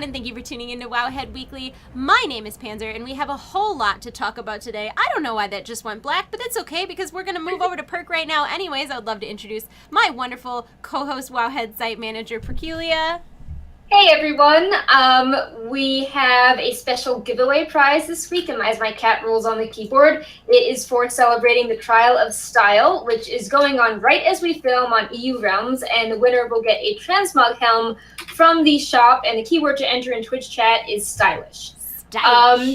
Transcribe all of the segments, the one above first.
everyone, and thank you for tuning in to Wowhead Weekly. My name is Panzer, and we have a whole lot to talk about today. I don't know why that just went black, but that's okay, because we're going to move over to Perk right now. Anyways, I would love to introduce my wonderful co-host, Wowhead Site Manager, Perculia. Hey everyone, we have a special giveaway prize this week, and as my cat rolls on the keyboard, it is for celebrating the Trial of Style, which is going on right as we film on EU Realms, and the winner will get a Transmog helm from the shop, and the keyword to enter in Twitch chat is stylish.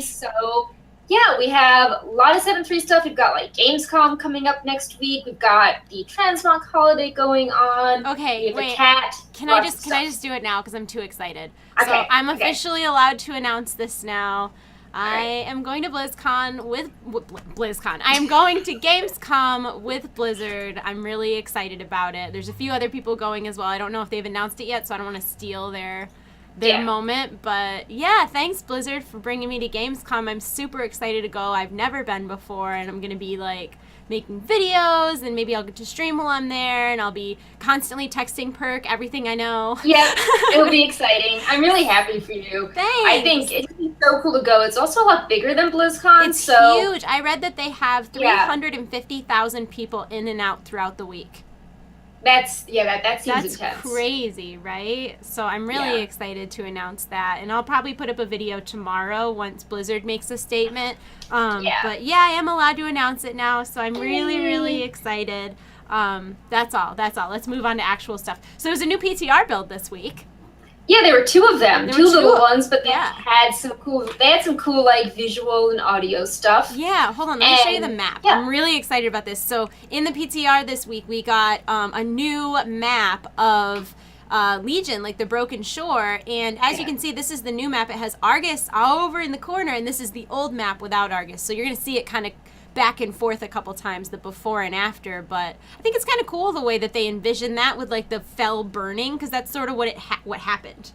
So yeah, we have a lot of 7.3 stuff. We've got like Gamescom coming up next week. We've got the Transmog holiday going on. Okay, wait. The cat. Can I just do it now because I'm too excited? Okay, so I'm officially allowed to announce this now. I am going to BlizzCon with BlizzCon. I am going to Gamescom with Blizzard. I'm really excited about it. There's a few other people going as well. I don't know if they've announced it yet, so I don't want to steal their moment. But yeah, thanks Blizzard for bringing me to Gamescom. I'm super excited to go. I've never been before, and I'm going to be like making videos, and maybe I'll get to stream while I'm there, and I'll be constantly texting Perk everything I know. Yeah, it'll be exciting. I'm really happy for you. Thanks. I think it's so cool to go. It's also a lot bigger than BlizzCon. It's huge. I read that they have 350,000 people in and out throughout the week. That seems intense. That's crazy, right? So I'm really excited to announce that, and I'll probably put up a video tomorrow once Blizzard makes a statement. But yeah, I am allowed to announce it now, so I'm really excited. That's all. Let's move on to actual stuff. So there's a new PTR build this week. Yeah, there were two of them, two little ones, but they had some cool like visual and audio stuff. Yeah, hold on, let me show you the map. Yeah. I'm really excited about this. So in the PTR this week, we got a new map of Legion, like the Broken Shore, and as you can see, this is the new map. It has Argus over in the corner, and this is the old map without Argus. So you're gonna see it kind of back and forth a couple times, the before and after, but I think it's kind of cool the way that they envision that with like the fell burning, because that's sort of what happened.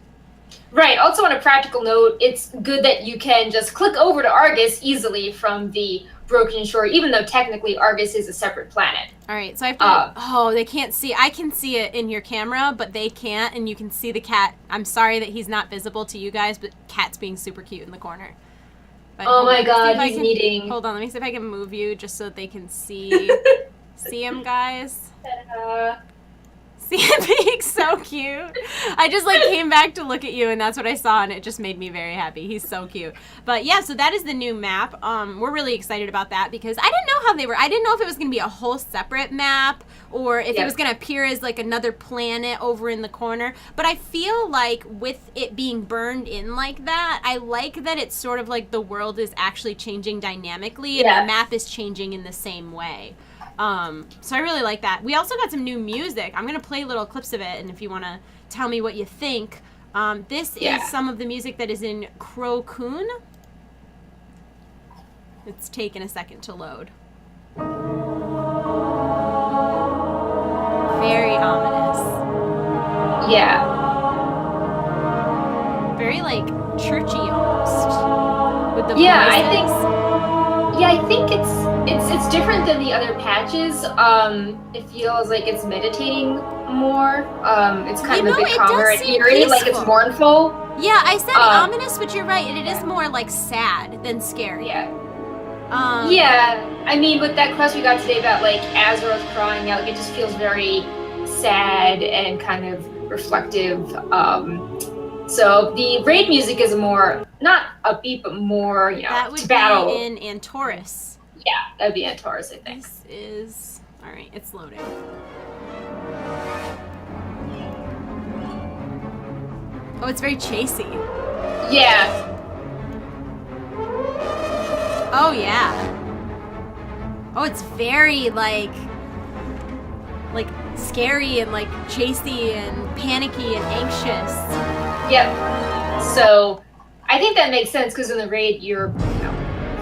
Right. Also, on a practical note, it's good that you can just click over to Argus easily from the Broken Shore, even though technically Argus is a separate planet. All right, so I have to, they can't see. I can see it in your camera, but they can't, and you can see the cat. I'm sorry that he's not visible to you guys, but cat's being super cute in the corner. But oh my god, he's needing... Hold on, let me see if I can move you just so that they can see him, guys. See him being so cute. I just like came back to look at you, and that's what I saw, and it just made me very happy. He's so cute. But yeah, so that is the new map. We're really excited about that because I didn't know how they were. I didn't know if it was going to be a whole separate map or if it was going to appear as like another planet over in the corner. But I feel like with it being burned in like that, I like that it's sort of like the world is actually changing dynamically, and the map is changing in the same way. So I really like that. We also got some new music. I'm going to play little clips of it, and if you want to tell me what you think. This is some of the music that is in Crow Coon. It's taken a second to load. Very ominous. Yeah. Very, like, churchy almost. With the voices. I think it's different than the other patches. It feels like it's meditating more. It's kind of a bit calmer and eerie, like it's mournful. Yeah, I said ominous, but you're right. It is more like sad than scary. Yeah. I mean, with that quest we got today about like Azeroth crying out, it just feels very sad and kind of reflective. So the raid music is more, not upbeat, but more, that would battle. Be in Antorus. Yeah, that would be Antorus, I think. This is... Alright, it's loading. Oh, it's very chasey. Yeah. Oh, yeah. Oh, it's very, like scary and, like, chasey and panicky and anxious. Yep. So, I think that makes sense, because in the raid, you're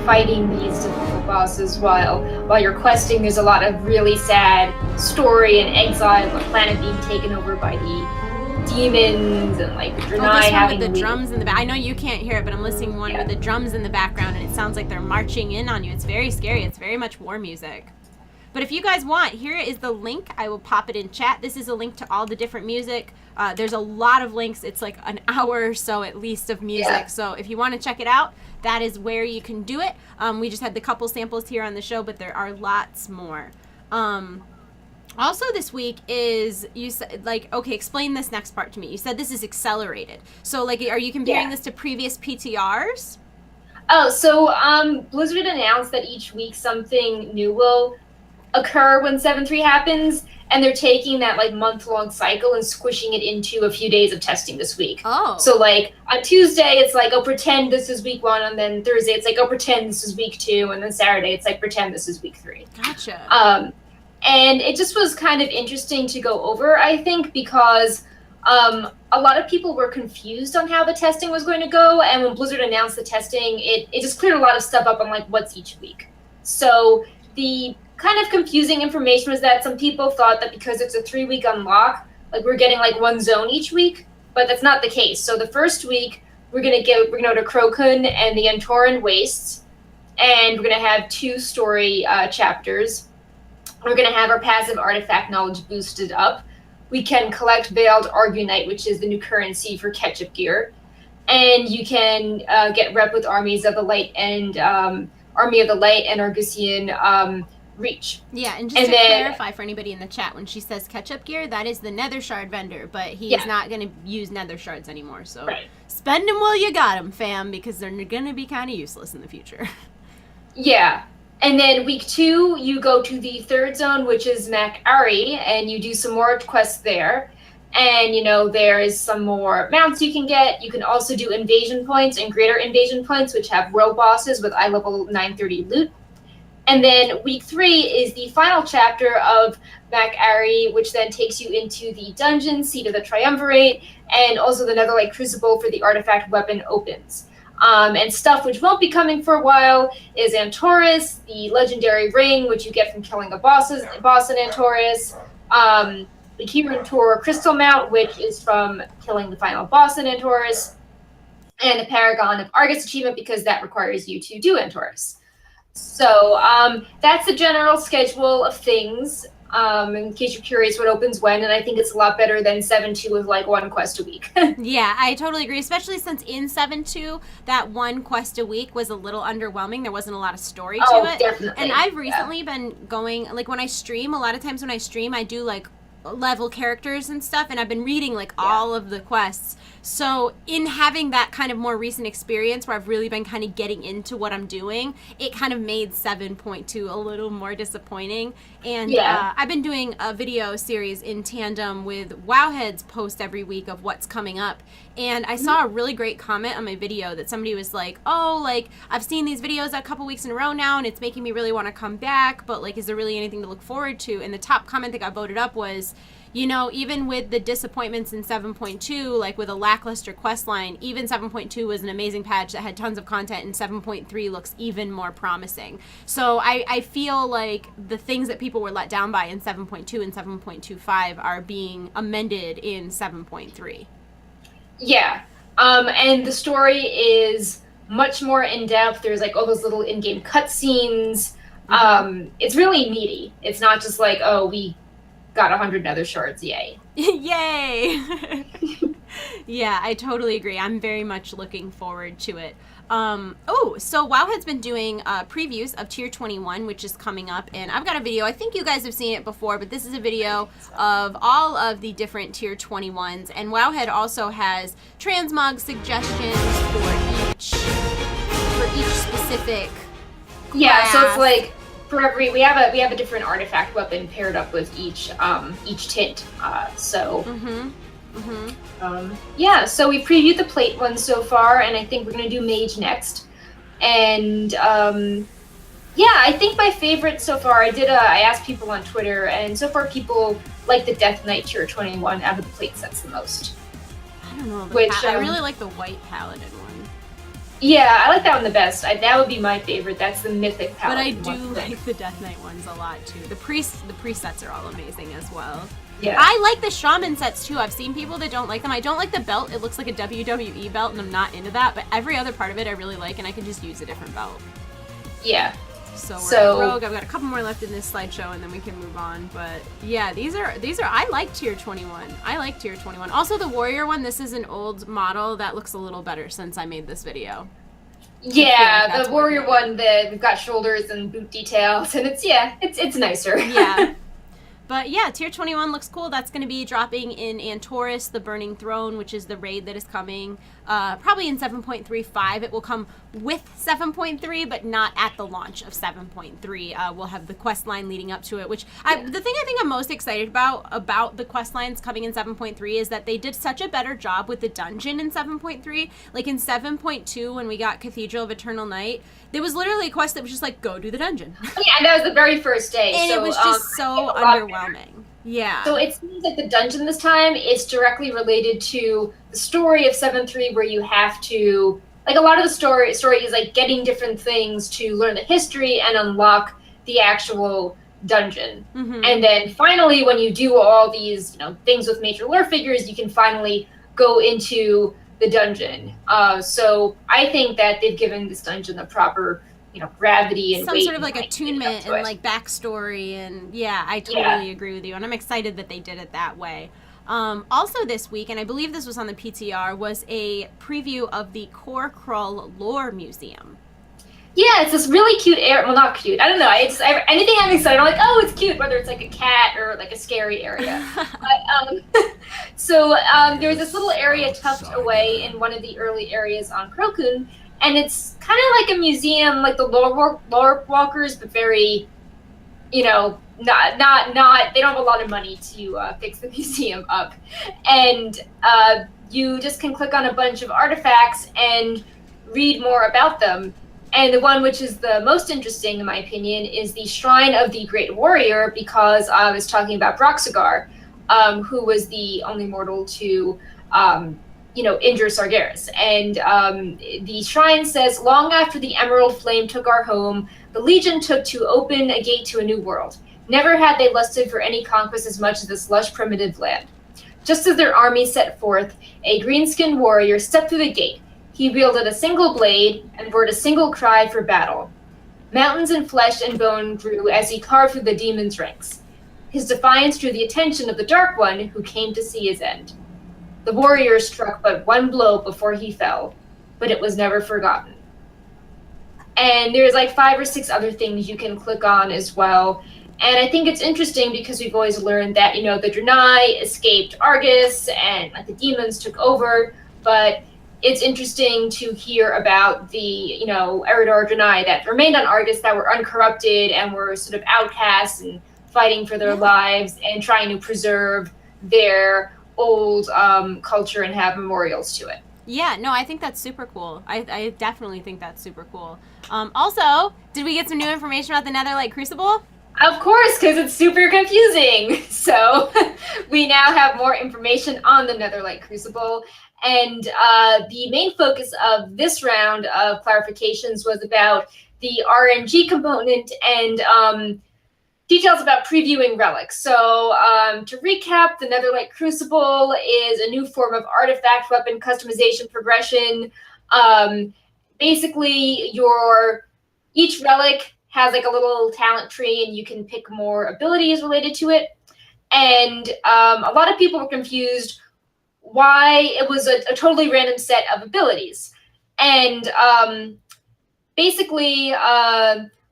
fighting these difficult bosses while you're questing. There's a lot of really sad story and exile, the planet being taken over by the demons and like the Draenei having with the drums in the back. I know you can't hear it, but I'm listening to one with the drums in the background, and it sounds like they're marching in on you. It's very scary. It's very much war music. But if you guys want, here is the link. I will pop it in chat. This is a link to all the different music. There's a lot of links. It's like an hour or so at least of music. Yeah. So if you want to check it out, that is where you can do it. We just had the couple samples here on the show, but there are lots more. Also this week is, you said, like, okay, explain this next part to me. You said this is accelerated. So, like, are you comparing this to previous PTRs? Oh, so Blizzard announced that each week something new will occur when 7.3 happens, and they're taking that, like, month-long cycle and squishing it into a few days of testing this week. Oh. So, like, on Tuesday, it's like, oh, pretend this is week 1, and then Thursday, it's like, oh, pretend this is week 2, and then Saturday, it's like, pretend this is week 3. Gotcha. And it just was kind of interesting to go over, I think, because a lot of people were confused on how the testing was going to go, and when Blizzard announced the testing, it just cleared a lot of stuff up on, like, what's each week. So the kind of confusing information was that some people thought that because it's a 3-week unlock, like, we're getting, like, one zone each week, but that's not the case. So the first week, we're gonna go to Krokun and the Antoran Wastes, and we're gonna have 2 story chapters. We're going to have our passive artifact knowledge boosted up. We can collect Veiled Argunite, which is the new currency for ketchup gear. And you can get rep with Armies of the Light and Army of the Light and Argusian Reach. Yeah, and just to clarify for anybody in the chat, when she says ketchup gear, that is the Nether Shard vendor, but he is not going to use Nether Shards anymore. So spend them while you got them, fam, because they're going to be kind of useless in the future. Yeah. And then week 2, you go to the 3rd zone, which is Mac Ari, and you do some more quests there. And, you know, there is some more mounts you can get. You can also do invasion points and greater invasion points, which have world bosses with eye level 930 loot. And then week 3 is the final chapter of Mac Ari, which then takes you into the dungeon, Seat of the Triumvirate, and also the Netherlight Crucible for the artifact weapon opens. And stuff which won't be coming for a while is Antorus, the legendary ring, which you get from killing a boss in Antorus, the Kirin Tor Crystal Mount, which is from killing the final boss in Antorus, and the Paragon of Argus achievement, because that requires you to do Antorus. So that's the general schedule of things. In case you're curious what opens when, and I think it's a lot better than 7.2 with like 1 quest a week. Yeah, I totally agree, especially since in 7.2 that 1 quest a week was a little underwhelming. There wasn't a lot of story to it. Definitely. And I've recently been going, like, when I stream, a lot of times when I stream, I do like level characters and stuff, and I've been reading like all of the quests. So in having that kind of more recent experience where I've really been kind of getting into what I'm doing, it kind of made 7.2 a little more disappointing. And I've been doing a video series in tandem with Wowhead's post every week of what's coming up. And I saw a really great comment on my video that somebody was like, oh, like, I've seen these videos a couple weeks in a row now, and it's making me really want to come back, but, like, is there really anything to look forward to? And the top comment that got voted up was, you know, even with the disappointments in 7.2, like with a lackluster quest line, even 7.2 was an amazing patch that had tons of content, and 7.3 looks even more promising. So I feel like the things that people were let down by in 7.2 and 7.25 are being amended in 7.3. Yeah, and the story is much more in-depth. There's like all those little in-game cutscenes. It's really meaty. It's not just like, oh, we got 100 Nether Shards, yay. Yay! Yeah, I totally agree. I'm very much looking forward to it. So Wowhead's been doing previews of Tier 21, which is coming up, and I've got a video. I think you guys have seen it before, but this is a video of all of the different Tier 21s, and Wowhead also has transmog suggestions for each specific class. Yeah, so it's like for every we have a different artifact weapon paired up with each tint. So we previewed the plate one so far, and I think we're gonna do mage next. And I think my favorite so far, I asked people on Twitter, and so far people like the Death Knight Tier 21 out of the plate sets the most. I don't know. I really like the white paladin one. Yeah, I like that one the best. That would be my favorite. That's the mythic paladin. But I do like the Death Knight ones a lot too. The priest sets are all amazing as well. Yeah. I like the shaman sets too. I've seen people that don't like them. I don't like the belt. It looks like a WWE belt, and I'm not into that. But every other part of it I really like, and I can just use a different belt. Yeah. So we're at Rogue. I've got a couple more left in this slideshow, and then we can move on. But yeah, these are. I like tier 21. I like tier 21. Also, the warrior one. This is an old model that looks a little better since I made this video. Yeah, like the warrior one. We've got shoulders and boot details, and it's nicer. Yeah. But yeah, tier 21 looks cool. That's going to be dropping in Antorus, the Burning Throne, which is the raid that is coming. Probably in 7.35. It will come with 7.3, but not at the launch of 7.3. We'll have the quest line leading up to it, which the thing I think I'm most excited about the quest lines coming in 7.3 is that they did such a better job with the dungeon in 7.3. Like in 7.2, when we got Cathedral of Eternal Night, there was literally a quest that was just like, go do the dungeon. Yeah, and that was the very first day. And it was just so underwhelming. Yeah. So it seems like the dungeon this time is directly related to the story of 7.3, where you have to, like, a lot of the story is like getting different things to learn the history and unlock the actual dungeon. Mm-hmm. And then finally, when you do all these, things with major lore figures, you can finally go into the dungeon. So I think that they've given this dungeon the proper, gravity and some weight sort of like attunement and like backstory, and yeah, I totally agree with you, and I'm excited that they did it that way. Also this week, and I believe this was on the PTR, was a preview of the Core Krull Lore Museum. Yeah, it's this really cute area. Well, not cute. I don't know. Anything I'm excited, I'm like, oh, it's cute, whether it's like a cat or like a scary area. But, so there's this little area tucked away in one of the early areas on Krokun, and it's kind of like a museum, like the lore walkers, but very, not. They don't have a lot of money to fix the museum up, and you just can click on a bunch of artifacts and read more about them. And the one which is the most interesting, in my opinion, is the Shrine of the Great Warrior, because I was talking about Broxigar, who was the only mortal to, injure Sargeras. And the shrine says, long after the Emerald Flame took our home, the Legion took to open a gate to a new world. Never had they lusted for any conquest as much as this lush primitive land. Just as their army set forth, a green-skinned warrior stepped through the gate. He wielded a single blade and roared a single cry for battle. Mountains in flesh and bone grew as he carved through the demons' ranks. His defiance drew the attention of the Dark One, who came to see his end. The warrior struck but one blow before he fell, but it was never forgotten. And there's like 5 or 6 other things you can click on as well. And I think it's interesting because we've always learned that, the Draenei escaped Argus and like the demons took over, but it's interesting to hear about the, Eridor Draenei that remained on Argus, that were uncorrupted and were sort of outcasts and fighting for their lives and trying to preserve their old culture and have memorials to it. Yeah, no, I think that's super cool. I definitely think that's super cool. Also, did we get some new information about the Netherlight Crucible? Of course, because it's super confusing. So we now have more information on the Netherlight Crucible. And the main focus of this round of clarifications was about the RNG component and details about previewing relics. So to recap, the Netherlight Crucible is a new form of artifact weapon customization progression. Basically, each relic has like a little talent tree, and you can pick more abilities related to it. And a lot of people were confused why it was a totally random set of abilities. And basically,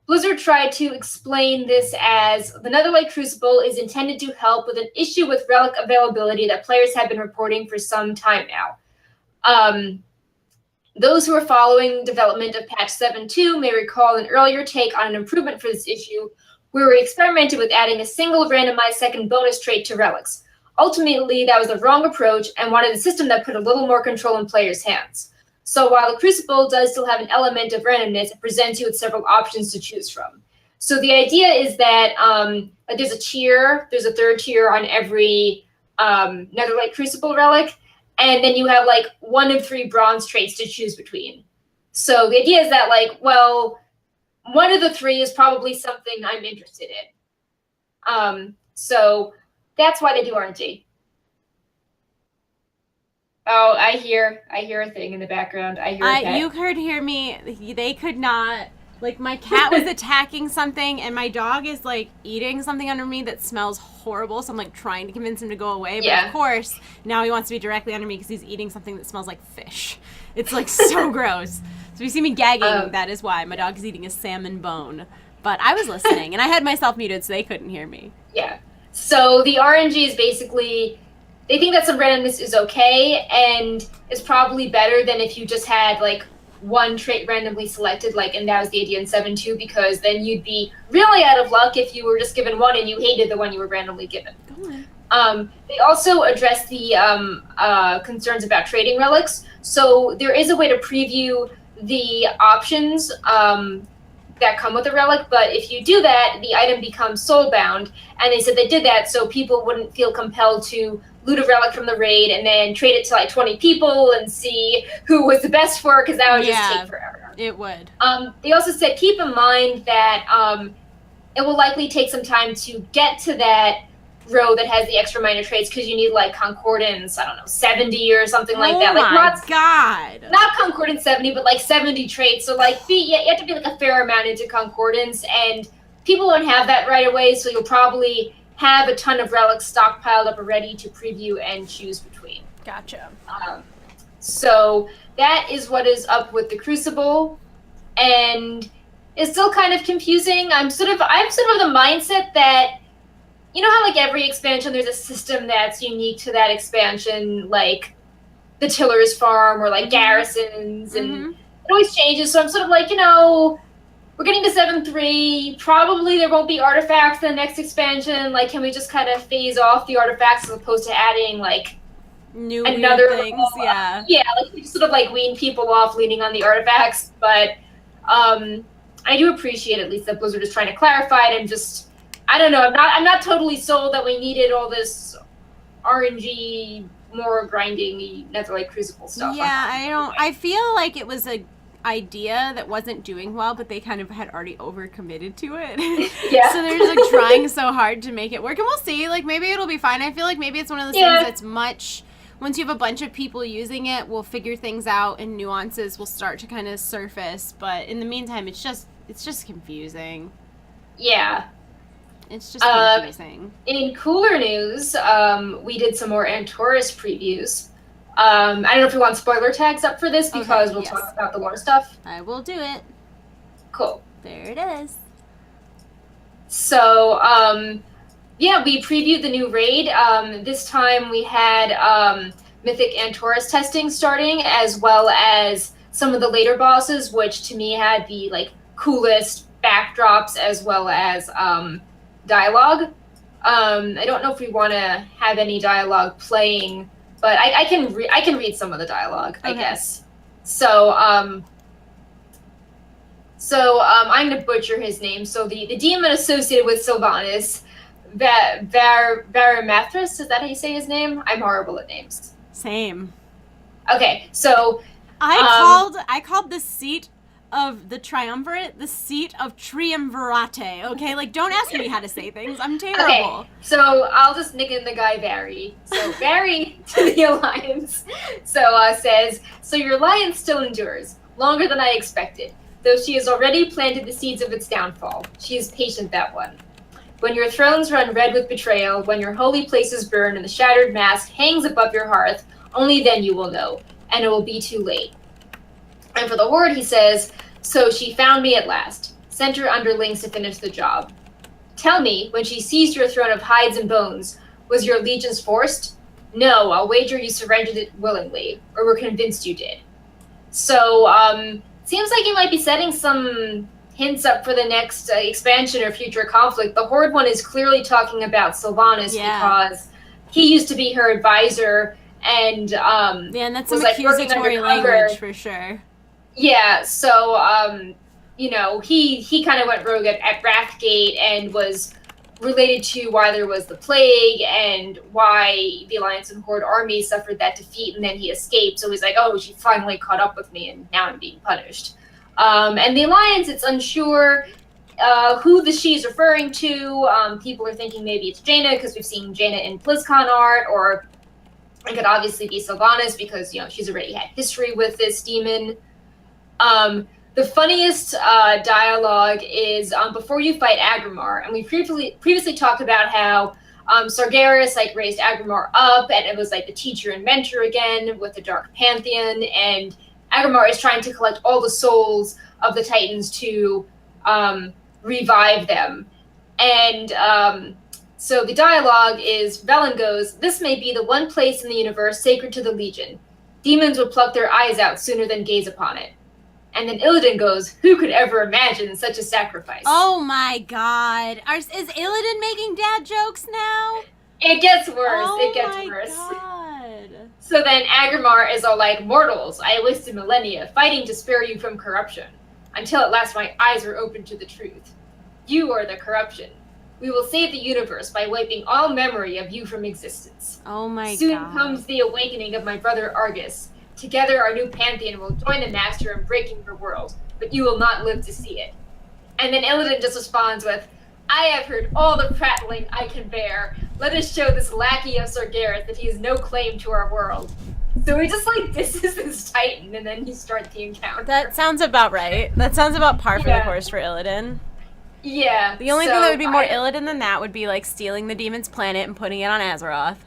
Blizzard tried to explain this as the Netherlight Crucible is intended to help with an issue with relic availability that players have been reporting for some time now. Those who are following development of patch 7.2 may recall an earlier take on an improvement for this issue, where we experimented with adding a single randomized second bonus trait to relics. Ultimately, that was the wrong approach and wanted a system that put a little more control in players' hands. So while the Crucible does still have an element of randomness, it presents you with several options to choose from. So the idea is that there's a tier, there's a 3rd tier on every Netherlight Crucible relic, and then you have like 1 of 3 bronze traits to choose between. So the idea is that one of the 3 is probably something I'm interested in. So that's why they do RNG. Oh, I hear a thing in the background. I hear a pet. You could hear me. They could not. Like, my cat was attacking something, and my dog is, like, eating something under me that smells horrible, so I'm, like, trying to convince him to go away. But, of course, now he wants to be directly under me because he's eating something that smells like fish. It's, like, so gross. So if you see me gagging, that is why. My dog is eating a salmon bone. But I was listening, and I had myself muted so they couldn't hear me. Yeah. So the RNG is basically, they think that some randomness is okay, and is probably better than if you just had, like, one trait randomly selected, like, and that was the idea in 7.2, because then you'd be really out of luck if you were just given one and you hated the one you were randomly given. They also address the concerns about trading relics. So there is a way to preview the options that come with a relic, but if you do that, the item becomes soul-bound, and they said they did that so people wouldn't feel compelled to loot a relic from the raid and then trade it to like 20 people and see who was the best for it, because that would just take forever. It would. They also said keep in mind that it will likely take some time to get to that row that has the extra minor traits, because you need like concordance, I don't know, 70 or something like that. Like, not concordance 70, but like 70 traits. So like you have to be like a fair amount into concordance, and people don't have that right away, so you'll probably have a ton of relics stockpiled up already to preview and choose between. Gotcha. So that is what is up with the Crucible, and it's still kind of confusing. I'm sort of the mindset that, you know how like every expansion there's a system that's unique to that expansion, like the Tiller's Farm or like garrisons, and it always changes. So I'm sort of like, we're getting to 7.3. Probably there won't be artifacts in the next expansion. Like, can we just kind of phase off the artifacts as opposed to adding like new another things? Yeah, like we just sort of like wean people off leaning on the artifacts. But I do appreciate at least that Blizzard is trying to clarify it, and just, I don't know. I'm not totally sold that we needed all this RNG, more grinding Netherlight Crucible stuff. Yeah, I feel like it was a idea that wasn't doing well, but they kind of had already overcommitted to it. Yeah. So they're just like trying so hard to make it work, and we'll see. Like, maybe it'll be fine. I feel like maybe it's one of those things that's much. Once you have a bunch of people using it, we'll figure things out, and nuances will start to kind of surface. But in the meantime, it's just confusing. Yeah. It's just confusing. In cooler news, we did some more Antorus previews. I don't know if you want spoiler tags up for this, because we'll talk about the lore stuff. I will do it. Cool. There it is. So, we previewed the new raid. This time we had Mythic Antorus testing starting, as well as some of the later bosses, which to me had the like coolest backdrops as well as dialogue. I don't know if we want to have any dialogue playing, but I can read some of the dialogue, I guess. So I'm gonna butcher his name. So the demon associated with Sylvanas, Varimathras, is that how you say his name? I'm horrible at names. Same. Okay, so I called the seat of the triumvirate the seat of triumvirate. Okay, like, don't ask me how to say things. I'm terrible. Okay, so I'll just nick in the guy Barry. So Barry to the Alliance says, so your alliance still endures, longer than I expected, though she has already planted the seeds of its downfall. She is patient, that one. When your thrones run red with betrayal, when your holy places burn and the shattered mask hangs above your hearth, only then you will know, and it will be too late. And for the Horde, he says, so she found me at last, sent her underlings to finish the job. Tell me, when she seized your throne of hides and bones, was your allegiance forced? No, I'll wager you surrendered it willingly, or were convinced you did. So, seems like you might be setting some hints up for the next expansion or future conflict. The Horde one is clearly talking about Sylvanas because he used to be her advisor, and and that's some accusatory language for sure. Yeah, so he kind of went rogue at Wrathgate and was related to why there was the plague and why the Alliance and Horde army suffered that defeat, and then he escaped. So he's like, oh, she finally caught up with me, and now I'm being punished. And the Alliance, it's unsure who the she's referring to. People are thinking maybe it's Jaina, because we've seen Jaina in BlizzCon art, or it could obviously be Sylvanas, because she's already had history with this demon. The funniest dialogue is before you fight Agrimar, and we previously talked about how Sargeras like raised Agrimar up, and it was like the teacher and mentor again with the Dark Pantheon, and Agrimar is trying to collect all the souls of the Titans to revive them. And so the dialogue is, Velen goes, "This may be the one place in the universe sacred to the Legion. Demons would pluck their eyes out sooner than gaze upon it." And then Illidan goes, "Who could ever imagine such a sacrifice?" Oh my god. Is Illidan making dad jokes now? It gets worse. Oh it gets my worse. God. So then Agrimar is all like, "Mortals, I wasted millennia fighting to spare you from corruption. Until at last my eyes were opened to the truth. You are the corruption. We will save the universe by wiping all memory of you from existence. Oh my Soon god. comes the awakening of my brother Argus. Together our new pantheon will join the master in breaking your world, but you will not live to see it." And then Illidan just responds with, "I have heard all the prattling I can bear. Let us show this lackey of Sargeras that he has no claim to our world." So he just like disses this Titan, and then he starts the encounter. That sounds about right. That sounds about par for the Yeah. course for Illidan. Yeah. The only thing that would be more Illidan than that would be like stealing the demon's planet and putting it on Azeroth.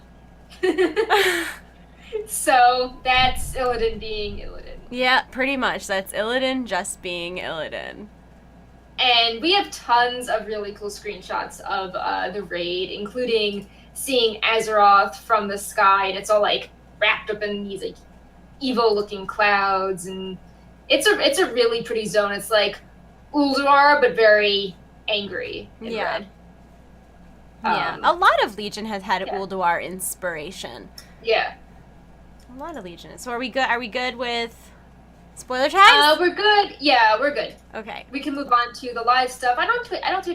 So that's Illidan being Illidan. Yeah, pretty much. That's Illidan just being Illidan. And we have tons of really cool screenshots of the raid, including seeing Azeroth from the sky, and it's all like wrapped up in these like evil-looking clouds, and it's a really pretty zone. It's like Ulduar, but very angry in red. Yeah, a lot of Legion has had Ulduar inspiration. Yeah. A lot of Legion. So are we good? Are we good with spoiler tags? We're good. Yeah, we're good. Okay. We can move on to the live stuff. I don't.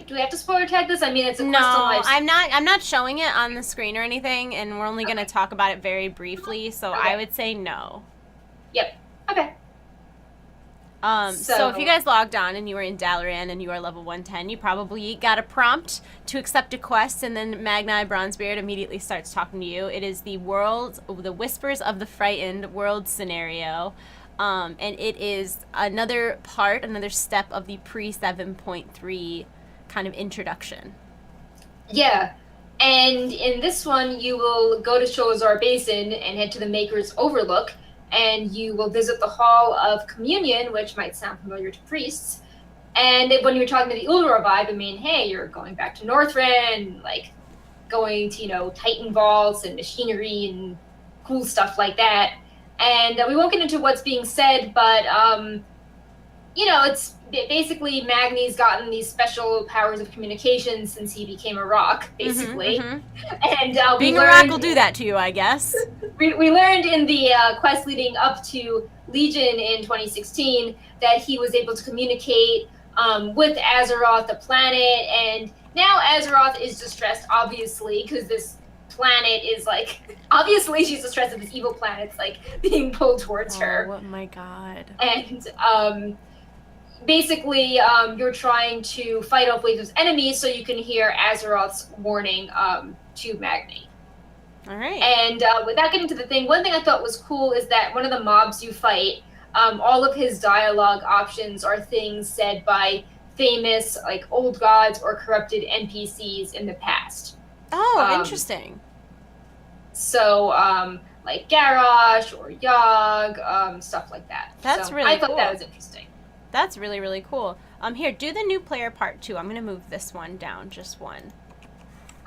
Do we have to spoiler tag this? I mean, it's a no. live. I'm not showing it on the screen or anything, and we're only going to talk about it very briefly. So I would say no. Yep. Okay. So if you guys logged on and you were in Dalaran and you are level 110, you probably got a prompt to accept a quest, and then Magni Bronzebeard immediately starts talking to you. It is the Whispers of the Frightened world scenario, and it is another step of the pre-7.3 kind of introduction. Yeah, and in this one, you will go to Sholazar Basin and head to the Maker's Overlook, and you will visit the Hall of Communion, which might sound familiar to priests. And when you're talking to the Ulduar vibe, I mean, hey, you're going back to Northrend, like going to, Titan vaults and machinery and cool stuff like that. And we won't get into what's being said, but, it's basically Magni's gotten these special powers of communication since he became a rock, basically. And being a rock will do that to you, I guess. We learned in the quest leading up to Legion in 2016 that he was able to communicate with Azeroth, the planet, and now Azeroth is distressed, obviously, because this planet is like, obviously she's distressed that this evil planet's like being pulled towards her. Oh my god. And basically, you're trying to fight off waves of enemies so you can hear Azeroth's warning to Magni. All right. And without getting to the thing, one thing I thought was cool is that one of the mobs you fight, all of his dialogue options are things said by famous, like, old gods or corrupted NPCs in the past. Oh, interesting. So, like Garrosh or Yogg, stuff like that. That's really cool. I thought that was interesting. That's really, really cool. Here, do the new player part 2. I'm going to move this one down, just one.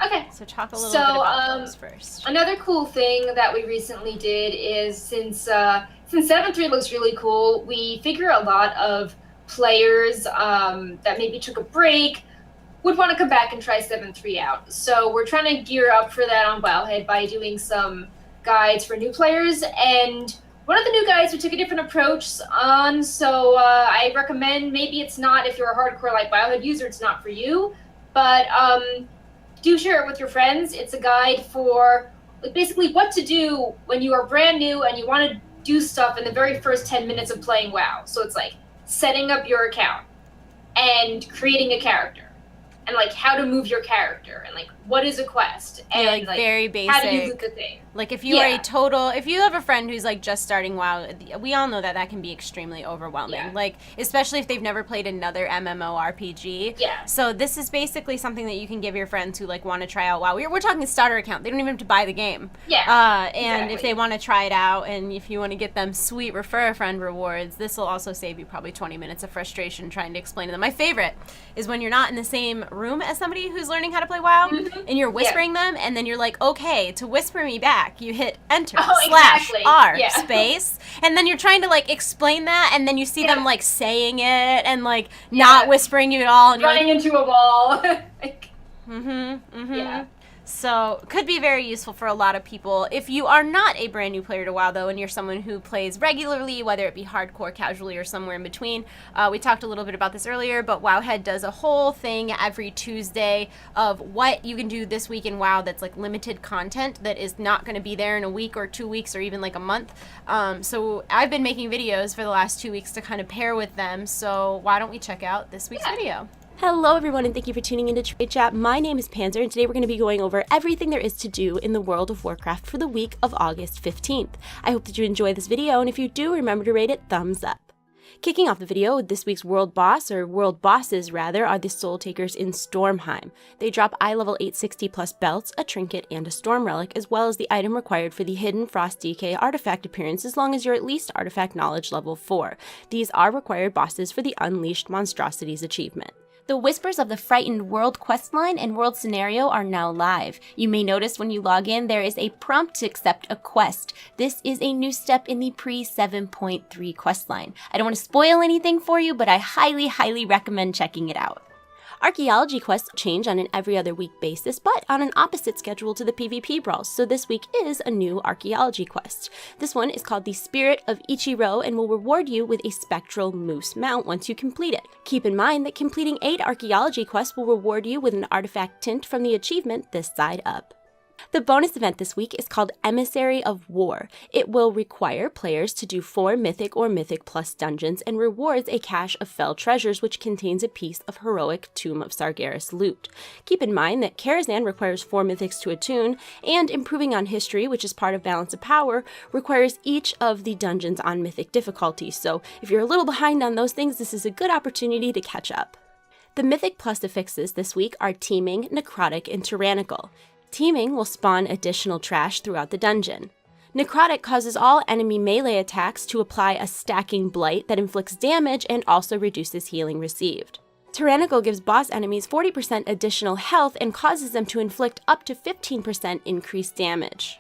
Okay. So talk a little bit about those first. Another cool thing that we recently did is since 7.3 looks really cool, we figure a lot of players that maybe took a break would want to come back and try 7.3 out. So we're trying to gear up for that on Wowhead by doing some guides for new players. And one of the new guides we took a different approach on, so I recommend, maybe it's not, if you're a hardcore like Wowhead user, it's not for you, but do share it with your friends. It's a guide for basically what to do when you are brand new and you want to do stuff in the very first 10 minutes of playing WoW. So it's like setting up your account and creating a character and like how to move your character and like what is a quest and like very basic. How to do the thing. Like if you are if you have a friend who's like just starting WoW, we all know that can be extremely overwhelming. Yeah. Like especially if they've never played another MMORPG. Yeah. So this is basically something that you can give your friends who like want to try out WoW. We're talking starter account. They don't even have to buy the game. Yeah. And if they want to try it out, and if you want to get them sweet refer a friend rewards, this will also save you probably 20 minutes of frustration trying to explain to them. My favorite is when you're not in the same room as somebody who's learning how to play WoW, and you're whispering them, and then you're like, okay, to whisper me back, you hit enter / R space, and then you're trying to like explain that, and then you see them like saying it and like not whispering you at all, and running you're like, into a wall. Yeah. So could be very useful for a lot of people. If you are not a brand new player to WoW, though, and you're someone who plays regularly, whether it be hardcore, casually, or somewhere in between, we talked a little bit about this earlier, but Wowhead does a whole thing every Tuesday of what you can do this week in WoW that's like limited content that is not going to be there in a week or 2 weeks or even like a month. So I've been making videos for the last 2 weeks to kind of pair with them. So why don't we check out this week's video? Hello everyone, and thank you for tuning into Trade Chat. My name is Panzer, and today we're going to be going over everything there is to do in the World of Warcraft for the week of August 15th. I hope that you enjoy this video, and if you do, remember to rate it thumbs up. Kicking off the video with this week's world boss, or world bosses rather, are the Soul Takers in Stormheim. They drop eye level 860 plus belts, a trinket, and a storm relic, as well as the item required for the hidden Frost DK artifact appearance as long as you're at least artifact knowledge level 4. These are required bosses for the Unleashed Monstrosities achievement. The Whispers of the Frightened World questline and world scenario are now live. You may notice when you log in there is a prompt to accept a quest. This is a new step in the pre-7.3 questline. I don't want to spoil anything for you, but I highly recommend checking it out. Archaeology quests change on an every other week basis, but on an opposite schedule to the PvP brawls, so this week is a new archaeology quest. This one is called the Spirit of Ichiro and will reward you with a spectral moose mount once you complete it. Keep in mind that completing 8 archaeology quests will reward you with an artifact tint from the achievement this side up. The bonus event this week is called Emissary of War. It will require players to do 4 Mythic or Mythic Plus dungeons and rewards a cache of fell treasures which contains a piece of heroic Tomb of Sargeras loot. Keep in mind that Karazhan requires 4 Mythics to attune, and Improving on History, which is part of Balance of Power, requires each of the dungeons on Mythic difficulty, so if you're a little behind on those things, this is a good opportunity to catch up. The Mythic Plus affixes this week are Teeming, Necrotic, and Tyrannical. Teeming will spawn additional trash throughout the dungeon. Necrotic causes all enemy melee attacks to apply a stacking blight that inflicts damage and also reduces healing received. Tyrannical gives boss enemies 40% additional health and causes them to inflict up to 15% increased damage.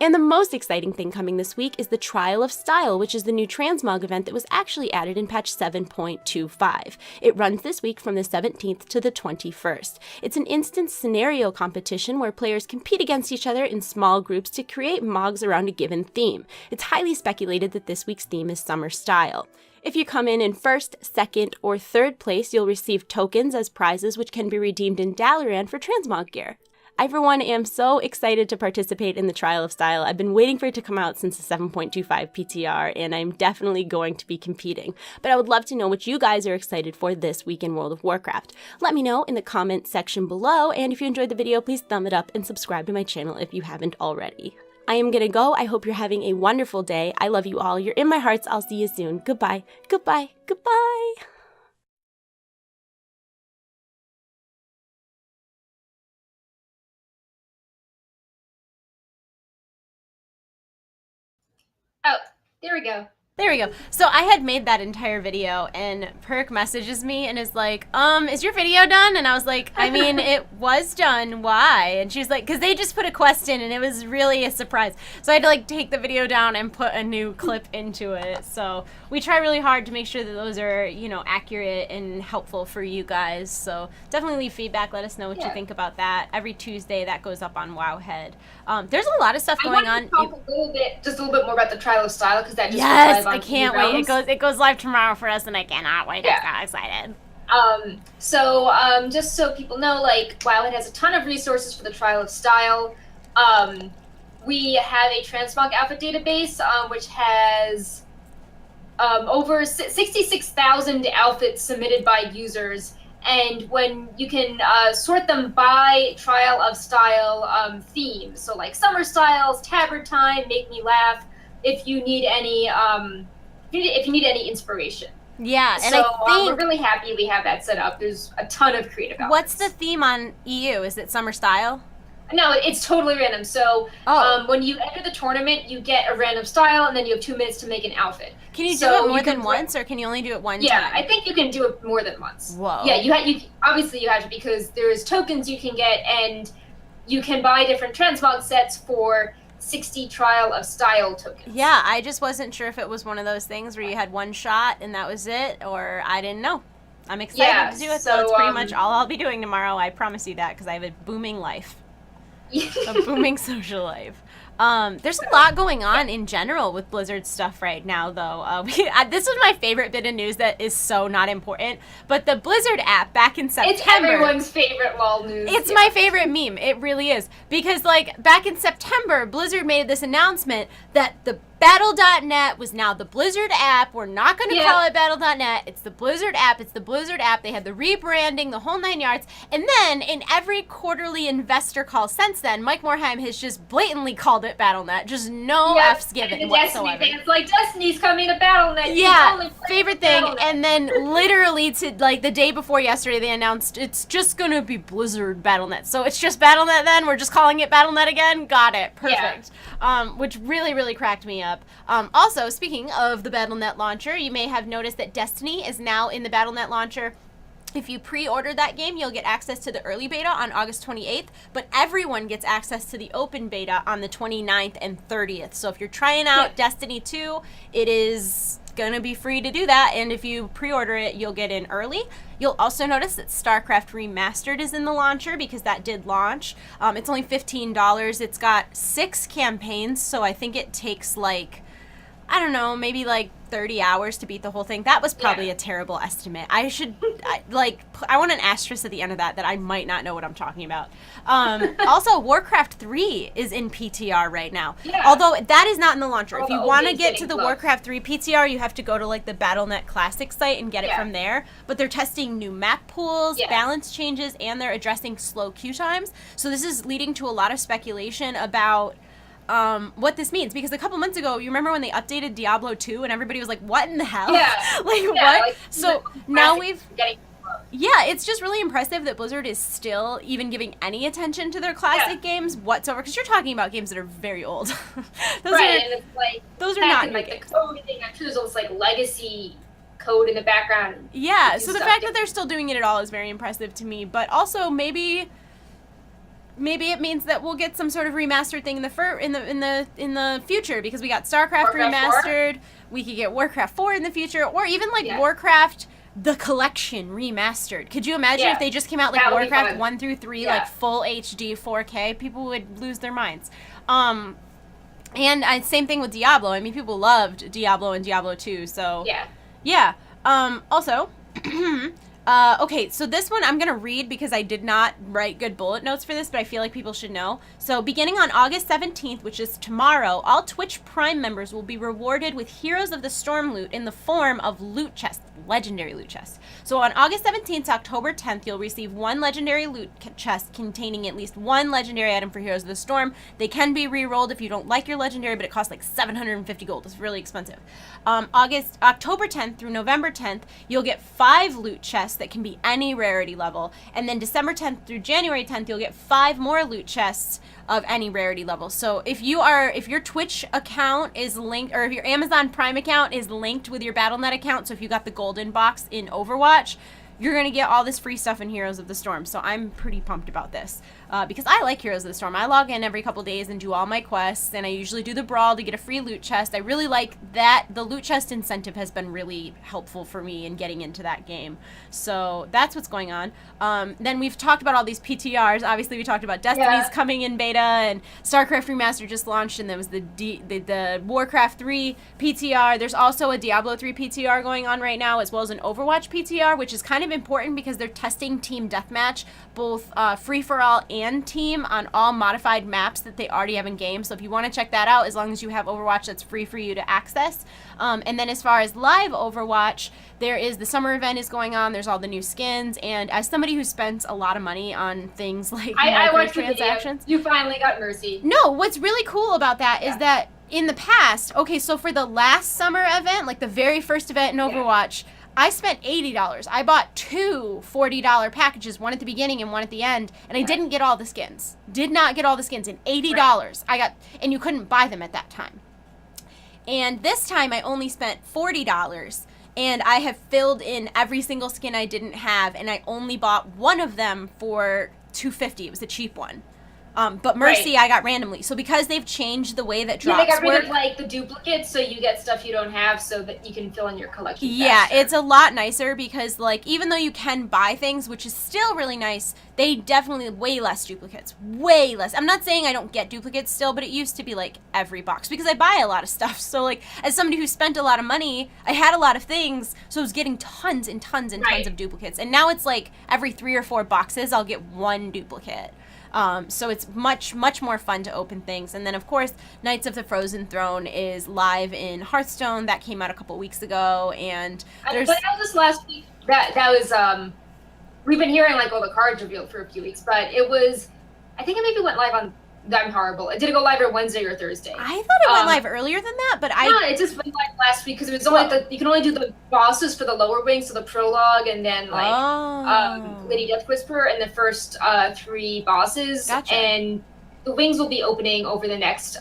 And the most exciting thing coming this week is the Trial of Style, which is the new transmog event that was actually added in patch 7.25. It runs this week from the 17th to the 21st. It's an instance scenario competition where players compete against each other in small groups to create mogs around a given theme. It's highly speculated that this week's theme is Summer Style. If you come in first, second, or third place, you'll receive tokens as prizes which can be redeemed in Dalaran for transmog gear. I, for one, am so excited to participate in the Trial of Style. I've been waiting for it to come out since the 7.25 PTR, and I'm definitely going to be competing. But I would love to know what you guys are excited for this week in World of Warcraft. Let me know in the comment section below, and if you enjoyed the video, please thumb it up and subscribe to my channel if you haven't already. I am gonna go. I hope you're having a wonderful day. I love you all. You're in my hearts. I'll see you soon. Goodbye. Goodbye. Goodbye. Oh, there we go. There we go. So I had made that entire video, and Perk messages me and is like, is your video done? And I was like, I mean, it was done. Why? And she was like, because they just put a quest in, and it was really a surprise. So I had to like take the video down and put a new clip into it. So we try really hard to make sure that those are, you know, accurate and helpful for you guys. So definitely leave feedback. Let us know what you think about that. Every Tuesday that goes up on Wowhead. There's a lot of stuff going on. I want to talk just a little bit more about the Trial of Style, because that just I can't wait. It goes live tomorrow for us, and I cannot wait. I'm so excited. Just so people know, like, Wowhead has a ton of resources for the Trial of Style. We have a Transmog Alpha database, which has over 66,000 outfits submitted by users, and when you can sort them by Trial of Style themes, so like Summer Styles, Tabard Time, Make Me Laugh, if you need any inspiration. Yeah, and so I think we're really happy we have that set up. There's a ton of creative outlets. What's the theme on EU? Is it Summer Style? No, it's totally random. So when you enter the tournament, you get a random style, and then you have 2 minutes to make an outfit. Can you do it more than once, or can you only do it one time? Yeah, I think you can do it more than once. Whoa. Yeah, you obviously you have to, because there's tokens you can get, and you can buy different transmog sets for 60 Trial of Style tokens. Yeah, I just wasn't sure if it was one of those things where you had one shot and that was it, or I didn't know. I'm excited to do it, though. It's pretty much all I'll be doing tomorrow. I promise you that, because I have a booming life. A booming social life. There's a lot going on in general with Blizzard stuff right now, though. This is my favorite bit of news that is so not important, but the Blizzard app back in September. It's everyone's favorite LOL news. It's my favorite meme. It really is. Because, like, back in September, Blizzard made this announcement that the Battle.net was now the Blizzard app. We're not going to call it Battle.net. It's the Blizzard app. It's the Blizzard app. They had the rebranding, the whole 9 yards. And then, in every quarterly investor call since then, Mike Morhaime has just blatantly called it Battle.net. Just no F's given whatsoever. It's like, Destiny's coming to Battle.net. Yeah, favorite thing. And then, literally, to like the day before yesterday, they announced it's just going to be Blizzard Battle.net. So it's just Battle.net then? We're just calling it Battle.net again? Got it. Perfect. Yeah. Which really, really cracked me up. Also, speaking of the Battle.net launcher, you may have noticed that Destiny is now in the Battle.net launcher. If you pre-order that game, you'll get access to the early beta on August 28th, but everyone gets access to the open beta on the 29th and 30th. So if you're trying out Destiny 2, it is gonna be free to do that, and if you pre-order it, you'll get in early. You'll also notice that StarCraft Remastered is in the launcher, because that did launch. It's only $15. It's got 6 campaigns, so I think it takes, like, I don't know, maybe like 30 hours to beat the whole thing. That was probably a terrible estimate. I want an asterisk at the end of that I might not know what I'm talking about. Also, Warcraft 3 is in PTR right now. Yeah. Although that is not in the launcher. If you want to get to the Warcraft 3 PTR, you have to go to like the Battle.net Classic site and get it from there. But they're testing new map pools, balance changes, and they're addressing slow queue times. So this is leading to a lot of speculation about what this means, because a couple months ago, you remember when they updated Diablo 2 and everybody was like, what in the hell? What? Like, so now it's just really impressive that Blizzard is still even giving any attention to their classic games whatsoever, because you're talking about games that are very old. Those are not new games. The code thing, I'm sure there's almost like legacy code in the background. Yeah, so the fact that they're still doing it at all is very impressive to me, but also maybe it means that we'll get some sort of remastered thing in the future, because we got StarCraft Remastered, 4? We could get Warcraft 4 in the future, or even like Warcraft the Collection Remastered. Could you imagine if they just came out like Warcraft 1 through 3, like full HD 4K? People would lose their minds. And same thing with Diablo. I mean, people loved Diablo and Diablo 2, so also okay, so this one I'm going to read because I did not write good bullet notes for this, but I feel like people should know. So beginning on August 17th, which is tomorrow, all Twitch Prime members will be rewarded with Heroes of the Storm loot in the form of loot chests, legendary loot chests. So on August 17th to October 10th, you'll receive one legendary loot chest containing at least one legendary item for Heroes of the Storm. They can be re-rolled if you don't like your legendary, but it costs like 750 gold. It's really expensive. October 10th through November 10th, you'll get 5 loot chests that can be any rarity level, and then December 10th through January 10th, you'll get 5 more loot chests of any rarity level. So if your Twitch account is linked, or if your Amazon Prime account is linked with your Battle.net account, so if you got the golden box in Overwatch, you're going to get all this free stuff in Heroes of the Storm. So I'm pretty pumped about this, because I like Heroes of the Storm. I log in every couple days and do all my quests, and I usually do the brawl to get a free loot chest. I really like that. The loot chest incentive has been really helpful for me in getting into that game. So that's what's going on. Then we've talked about all these PTRs. Obviously, we talked about Destiny's coming in beta, and StarCraft Remastered just launched, and there was the Warcraft 3 PTR. There's also a Diablo 3 PTR going on right now, as well as an Overwatch PTR, which is kind of important because they're testing Team Deathmatch, both free-for-all fan team on all modified maps that they already have in game. So if you want to check that out, as long as you have Overwatch, that's free for you to access. And then as far as live Overwatch, there is the summer event is going on. There's all the new skins. And as somebody who spends a lot of money on things like microtransactions, you finally got Mercy. No, what's really cool about that is that in the past, okay, so for the last summer event, like the very first event in Overwatch, I spent $80. I bought two $40 packages, one at the beginning and one at the end, and I didn't get all the skins. Did not get all the skins. And $80 I got, and you couldn't buy them at that time. And this time I only spent $40, and I have filled in every single skin I didn't have, and I only bought one of them for $250. It was a cheap one. But Mercy I got randomly. So because they've changed the way that drops work. They got rid of like the duplicates, so you get stuff you don't have so that you can fill in your collection faster. It's a lot nicer because like even though you can buy things, which is still really nice, they definitely way less duplicates. Way less. I'm not saying I don't get duplicates still, but it used to be like every box because I buy a lot of stuff. So like as somebody who spent a lot of money, I had a lot of things, so I was getting tons and tons and tons of duplicates. And now it's like every 3 or 4 boxes I'll get one duplicate. So it's much, much more fun to open things. And then, of course, Knights of the Frozen Throne is live in Hearthstone. That came out a couple weeks ago. And there's... But that was just last week. That was, we've been hearing, like, all the cards revealed for a few weeks. But it was, I think it maybe went live on, I'm horrible. It did go live on Wednesday or Thursday. I thought it went live earlier than that, but No, it just went live last week because it was only you can only do the bosses for the lower wings, so the prologue and then like Lady Death Whisperer and the first 3 bosses. Gotcha. And the wings will be opening over the next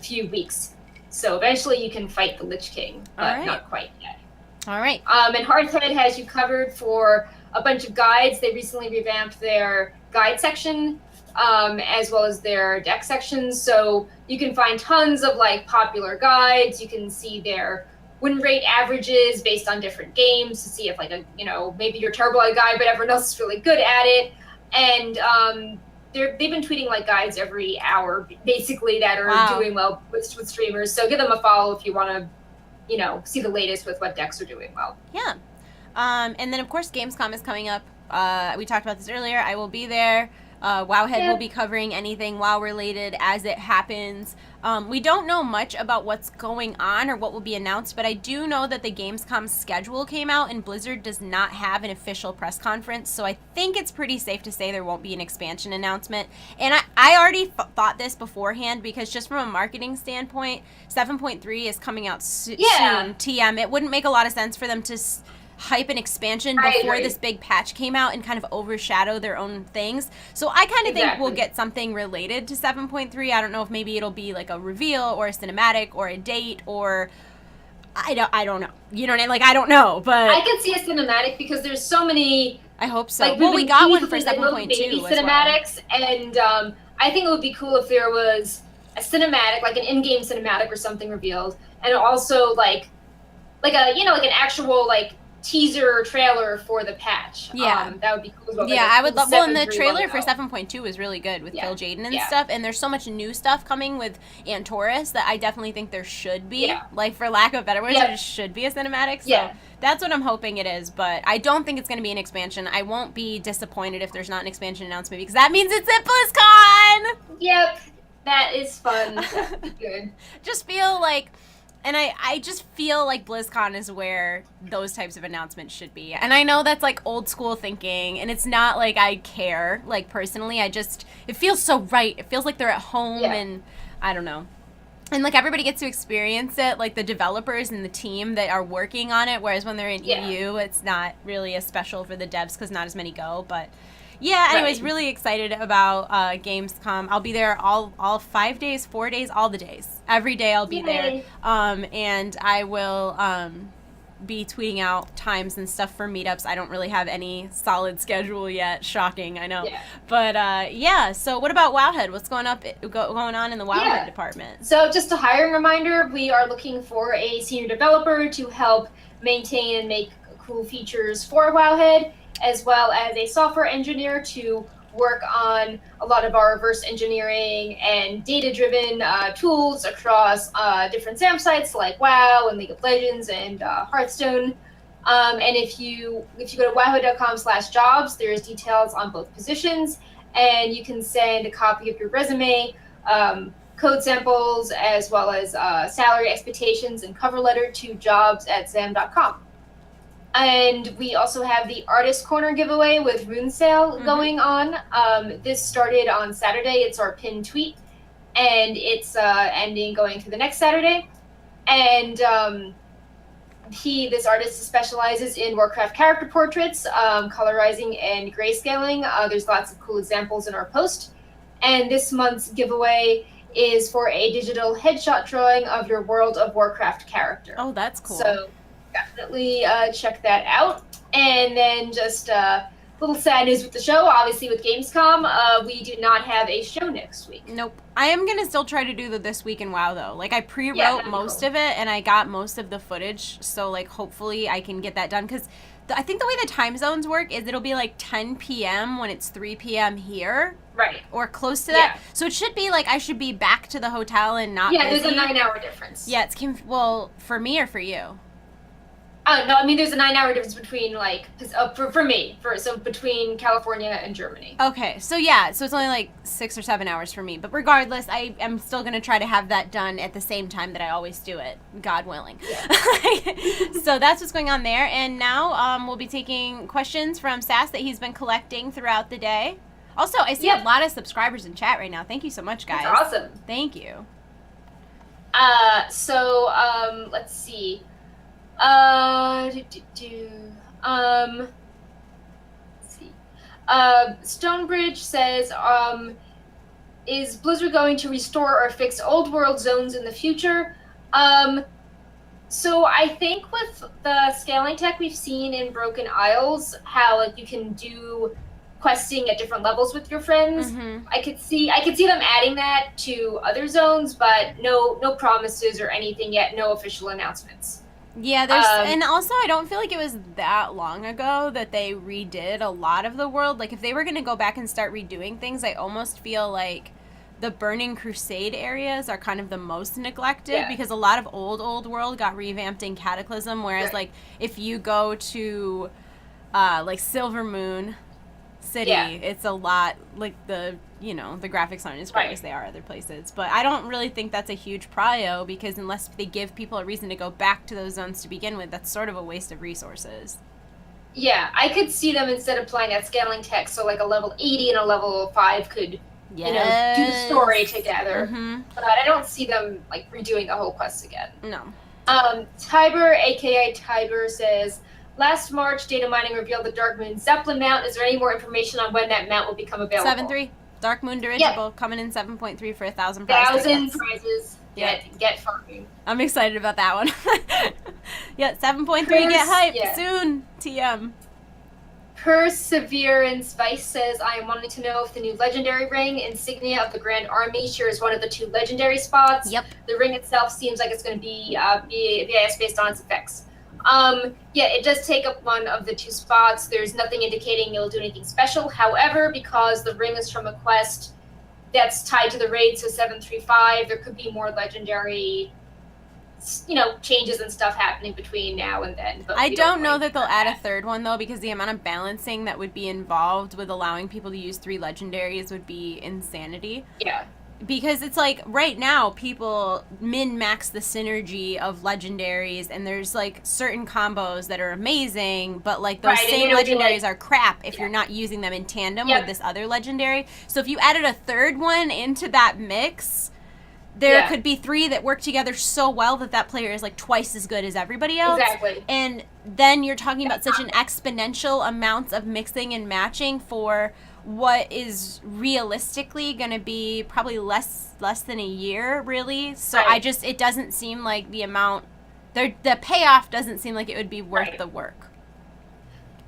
few weeks. So eventually you can fight the Lich King, but not quite yet. All right. And Hearthhead has you covered for a bunch of guides. They recently revamped their guide section. As well as their deck sections. So you can find tons of like popular guides. You can see their win rate averages based on different games to see if like maybe you're terrible at a guide, but everyone else is really good at it. And they've been tweeting like guides every hour basically that are doing well with streamers. So give them a follow if you want to, see the latest with what decks are doing well. Yeah. And then of course Gamescom is coming up. We talked about this earlier. I will be there. Wowhead will be covering anything WoW related as it happens. We don't know much about what's going on or what will be announced, but I do know that the Gamescom schedule came out and Blizzard does not have an official press conference, so I think it's pretty safe to say there won't be an expansion announcement. And I already thought this beforehand because just from a marketing standpoint, 7.3 is coming out soon. TM. It wouldn't make a lot of sense for them to hype an expansion before this big patch came out and kind of overshadow their own things. So I kind of think we'll get something related to 7.3. I don't know if maybe it'll be like a reveal or a cinematic or a date or I don't know. You know what I mean? Like I don't know, but I could see a cinematic because there's so many. I hope so. Well, we got one for 7.2 cinematics, and I think it would be cool if there was a cinematic, like an in-game cinematic or something revealed, and also like an actual like teaser or trailer for the patch. That would be cool as well. I would love. Well, and the trailer for 7.2 is really good with Phil Jaden and stuff. And there's so much new stuff coming with Antorus that I definitely think there should be. Like for lack of better words, there should be a cinematic. So that's what I'm hoping it is. But I don't think it's going to be an expansion. I won't be disappointed if there's not an expansion announcement because that means it's at BlizzCon. Yep, that is fun. Good. Just feel like. And I just feel like BlizzCon is where those types of announcements should be. And I know that's like old school thinking, and it's not like I care, like personally. It feels so right. It feels like they're at home, and I don't know. And like everybody gets to experience it, like the developers and the team that are working on it, whereas when they're in EU, it's not really as special for the devs because not as many go, but... Yeah, anyways, really excited about Gamescom. I'll be there all 5 days, 4 days, all the days. Every day I'll be there. And I will be tweeting out times and stuff for meetups. I don't really have any solid schedule yet. Shocking, I know. Yeah. But so what about Wowhead? What's going on in the Wowhead department? So just a hiring reminder, we are looking for a senior developer to help maintain and make cool features for Wowhead, as well as a software engineer to work on a lot of our reverse engineering and data-driven tools across different SAM sites like WoW and League of Legends and Hearthstone. And if you go to wowhead.com/jobs, there's details on both positions, and you can send a copy of your resume, code samples, as well as salary expectations and cover letter to jobs@zam.com. And we also have the Artist Corner giveaway with Rune Sale going on. This started on Saturday. It's our pinned tweet, and it's ending going to the next Saturday. And this artist specializes in Warcraft character portraits, colorizing, and grayscaling. There's lots of cool examples in our post. And this month's giveaway is for a digital headshot drawing of your World of Warcraft character. Oh, that's cool. So definitely check that out. And then just little sad news with the show. Obviously, with Gamescom, we do not have a show next week. Nope. I am going to still try to do the This Week in WoW, though. Like, I pre-wrote most of it, and I got most of the footage. So, like, hopefully I can get that done. Because I think the way the time zones work is it'll be, like, 10 p.m. when it's 3 p.m. here. Right. Or close to that. So it should be, like, I should be back to the hotel and not busy. There's a 9-hour difference. Yeah, well, for me or for you? No, I mean there's a 9-hour difference between for me, so between California and Germany. Okay, so it's only like 6 or 7 hours for me. But regardless, I am still gonna try to have that done at the same time that I always do it, God willing. Yeah. So that's what's going on there. And now we'll be taking questions from Sass that he's been collecting throughout the day. Also, I see a lot of subscribers in chat right now. Thank you so much, guys. That's awesome. Thank you. Let's see. Let's see. Stonebridge says, is Blizzard going to restore or fix old world zones in the future? So I think with the scaling tech we've seen in Broken Isles, how you can do questing at different levels with your friends. I could see them adding that to other zones, but no promises or anything yet. No official announcements. Yeah, and also I don't feel like it was that long ago that they redid a lot of the world. Like, if they were going to go back and start redoing things, I almost feel like the Burning Crusade areas are kind of the most neglected because a lot of old world got revamped in Cataclysm, whereas like if you go to like Silver Moon City, it's a lot like the graphics aren't as great as they are other places. But I don't really think that's a huge prio, because unless they give people a reason to go back to those zones to begin with, that's sort of a waste of resources. Yeah, I could see them instead of applying that scaling tech, so like a level 80 and a level 5 could do the story together. But I don't see them like redoing the whole quest again. No. Tiber, aka Tiber, says, last March, data mining revealed the Dark Moon Zeppelin mount. Is there any more information on when that mount will become available? 7.3. Dark Moon dirigible coming in 7.3 for 1,000 prizes. 1,000 prizes. Get fucking. I'm excited about that one. 7.3. Get hyped soon. TM. Perseverance Vice says, I am wanting to know if the new legendary ring insignia of the Grand Army shares one of the 2 legendary spots. Yep. The ring itself seems like it's going to be VIS based on its effects. It does take up one of the 2 spots. There's nothing indicating it'll do anything special. However, because the ring is from a quest that's tied to the raid, so 735, there could be more legendary, changes and stuff happening between now and then. But I don't know that they'll add a 3rd one, though, because the amount of balancing that would be involved with allowing people to use 3 legendaries would be insanity. Yeah. Because it's like, right now, people min-max the synergy of legendaries, and there's, like, certain combos that are amazing, but, like, those same legendaries are crap if you're not using them in tandem with this other legendary. So if you added a 3rd one into that mix, there could be 3 that work together so well that player is, like, twice as good as everybody else. Exactly. And then you're talking about such an exponential amounts of mixing and matching for what is realistically going to be probably less than a year, really. So it doesn't seem like the amount, the payoff doesn't seem like it would be worth the work.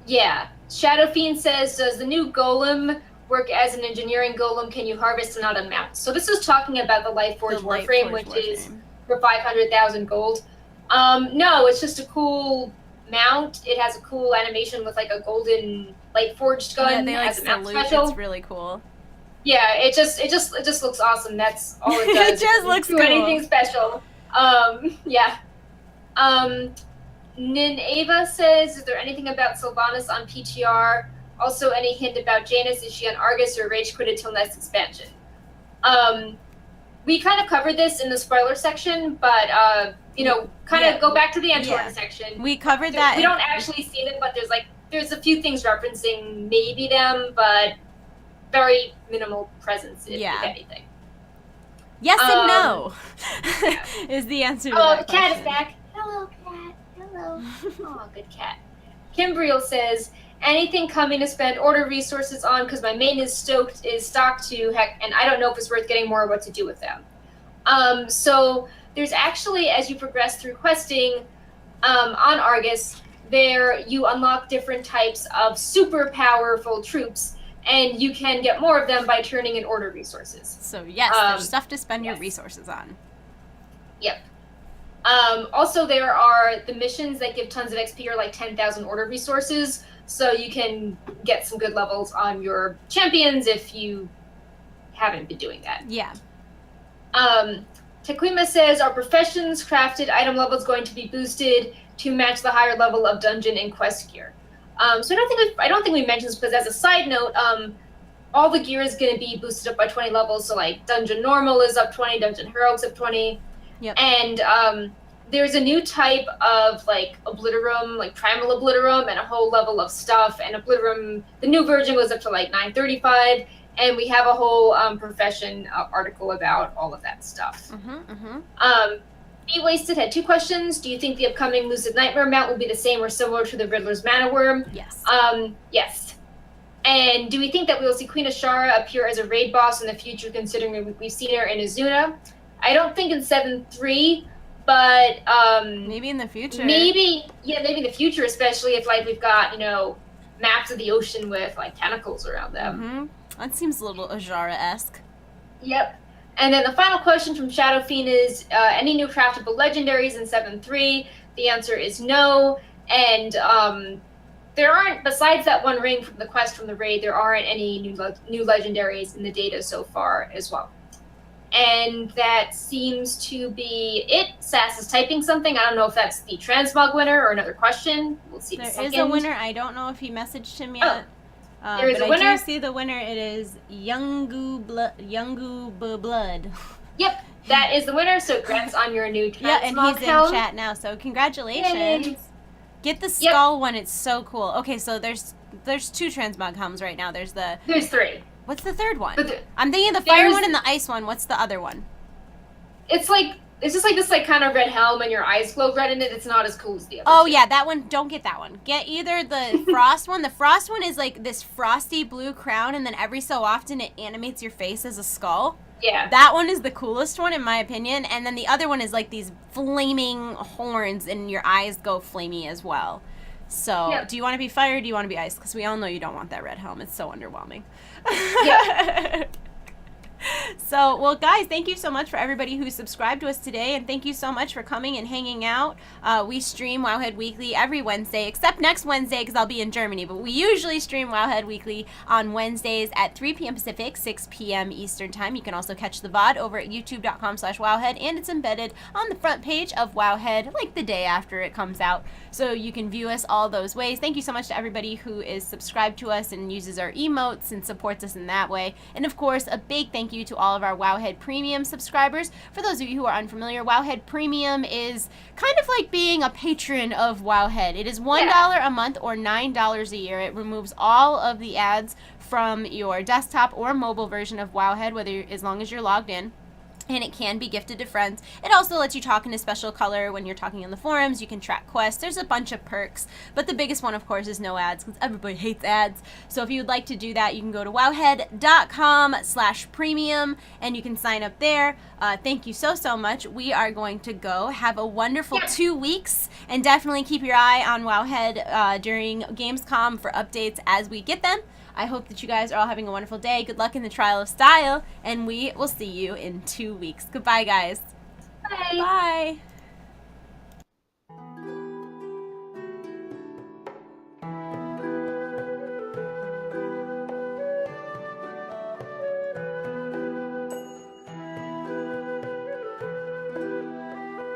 Yeah. Shadow Fiend says, does the new golem work as an engineering golem? Can you harvest another mount? So this is talking about the Lightforge Warframe, which is for 500,000 gold. No, it's just a cool mount. It has a cool animation with like a golden Lightforged gun. Yeah, they like as a mount salute. Special. It's really cool. Yeah, it just looks awesome. That's all it does. It just looks cool. Anything special. Nineva says, is there anything about Sylvanas on PTR? Also, any hint about Janice? Is she on Argus or rage quitted till next expansion? We kind of covered this in the spoiler section, but go back to the Antwerp section. We covered that. We don't actually see them, but there's a few things referencing maybe them, but very minimal presence, if anything. Yes and no is the answer to that question. Cat is back. Hello, Cat. Hello. Oh, good cat. Kimbriel says, anything coming to spend order resources on, because my main is stocked to heck, and I don't know if it's worth getting more or what to do with them. So there's actually, as you progress through questing on Argus, there you unlock different types of super powerful troops, and you can get more of them by turning in order resources. So yes, there's stuff to spend your resources on. Yep. Also, there are the missions that give tons of XP or like 10,000 order resources, so you can get some good levels on your champions if you haven't been doing that. Yeah. Tequima says, are professions crafted item levels going to be boosted to match the higher level of dungeon and quest gear? So I don't think we mentioned this, because as a side note, all the gear is going to be boosted up by 20 levels. So like dungeon normal is up 20, dungeon heroics up 20. Yep. And there's a new type of like obliterum, like primal obliterum, and a whole level of stuff. And obliterum, the new version goes up to like 935. And we have a whole profession article about all of that stuff. Be Wasted had 2 questions. Do you think the upcoming Lucid Nightmare mount will be the same or similar to the Riddler's Mana Worm? Yes. Yes. And do we think that we will see Queen Ashara appear as a raid boss in the future, considering we've seen her in Azuna? I don't think in 7.3, but maybe in the future. Maybe in the future, especially if like we've got, maps of the ocean with like tentacles around them. That seems a little Ajara-esque. Yep. And then the final question from Shadow Fiend is, any new craftable legendaries in 7.3? The answer is no. And there aren't, besides that one ring from the quest from the raid, there aren't any new legendaries in the data so far as well. And that seems to be it. Sass is typing something. I don't know if that's the transmog winner or another question. We'll see in a second. There is a winner. I don't know if he messaged him yet. There is a winner. I do see the winner. It is Youngu Blood. Yep, that is the winner. So congrats on your new transmog. Yeah, and he's in chat now. So congratulations. Yay. Get the skull one. It's so cool. Okay, so there's 2 transmog helms right now. There's 3. Whatking the third one? I'm thinking the fire one and the ice one. What's the other one? It's just like this like kind of red helm and your eyes glow red in it. It's not as cool as the other. Oh yeah, that one. Don't get that one. Get either the frost one. The frost one is like this frosty blue crown, and then every so often it animates your face as a skull. Yeah. That one is the coolest one in my opinion, and then the other one is like these flaming horns, and your eyes go flamey as well. So, Do you want to be fire or do you want to be ice? Because we all know you don't want that red helm. It's so underwhelming. Yeah. So, well, guys, thank you so much for everybody who subscribed to us today, and thank you so much for coming and hanging out. We stream Wowhead Weekly every Wednesday, except next Wednesday because I'll be in Germany, but we usually stream Wowhead Weekly on Wednesdays at 3 p.m. Pacific, 6 p.m. Eastern Time. You can also catch the VOD over at youtube.com/wowhead, and it's embedded on the front page of Wowhead, like the day after it comes out, so you can view us all those ways. Thank you so much to everybody who is subscribed to us and uses our emotes and supports us in that way. And, of course, a big thank you to all of our Wowhead Premium subscribers. For those of you who are unfamiliar, Wowhead Premium is kind of like being a patron of Wowhead. It is $1 a month or $9 a year. It removes all of the ads from your desktop or mobile version of Wowhead, as long as you're logged in. And it can be gifted to friends. It also lets you talk in a special color when you're talking in the forums. You can track quests. There's a bunch of perks, but the biggest one, of course, is no ads, because everybody hates ads. So if you would like to do that, you can go to wowhead.com/premium, and you can sign up there. Thank you so much. We are going to go have a wonderful 2 weeks, and definitely keep your eye on Wowhead during Gamescom for updates as we get them. I hope that you guys are all having a wonderful day. Good luck in the trial of style, and we will see you in 2 weeks. Goodbye, guys. Bye. Bye.